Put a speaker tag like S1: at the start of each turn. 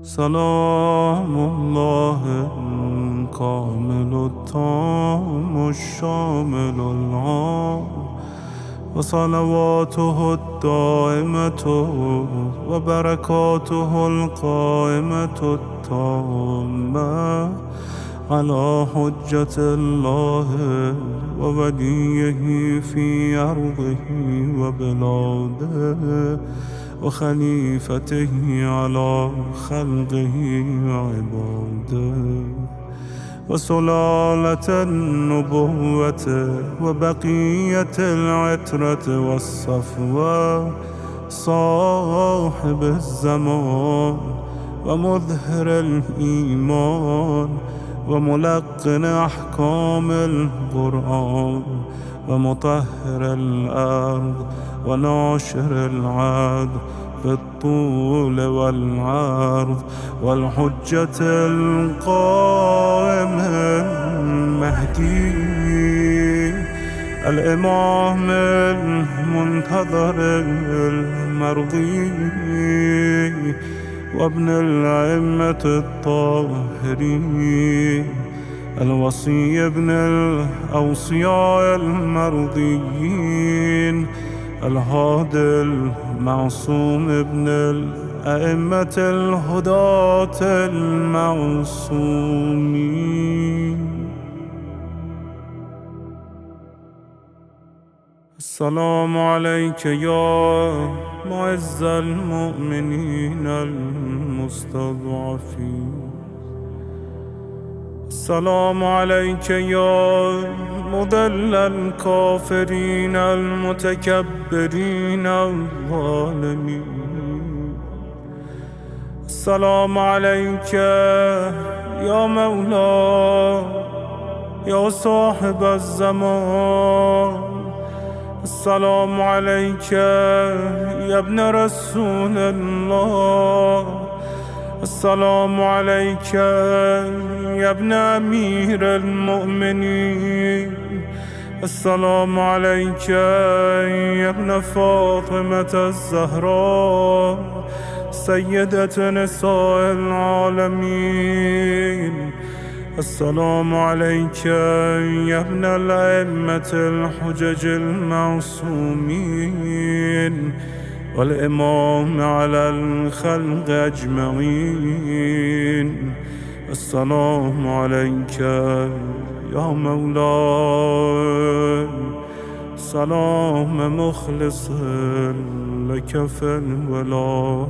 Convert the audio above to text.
S1: سلام الله الكامل التام الشامل العام وصلواته الدائمة وبركاته القائمة التامة على حجة الله ووليه في أرضه وبلاده وخليفته على خلقه وعباده وسلالة النبوة وبقية العترة والصفوة صاحب الزمان ومظهر الإيمان وملقن أحكام القرآن ومطهر الأرض وناشر العدل بالطول والعرض والحجة القائم المهدي الإمام المنتظر المرضي وابن الأئمة الطاهرين الوصي ابن الأوصياء المرضيين الهادي المعصوم ابن الأئمة الهداة المعصومين. السلام عليك يا معز المؤمنين المستضعفين. السلام عليك يا مضل الكافرين المتكبرين الظالمين. السلام عليك يا مولاي يا صاحب الزمان. السلام عليك يا ابن رسول الله. السلام عليك يا ابن أمير المؤمنين. السلام عليك يا ابن فاطمة الزهراء سيدة نساء العالمين. السلام عليك يا ابن الأئمة الحجج المعصومين والإمام على الخلق أجمعين. السلام عليك يا مولاي سلام مخلص لك في الولاء.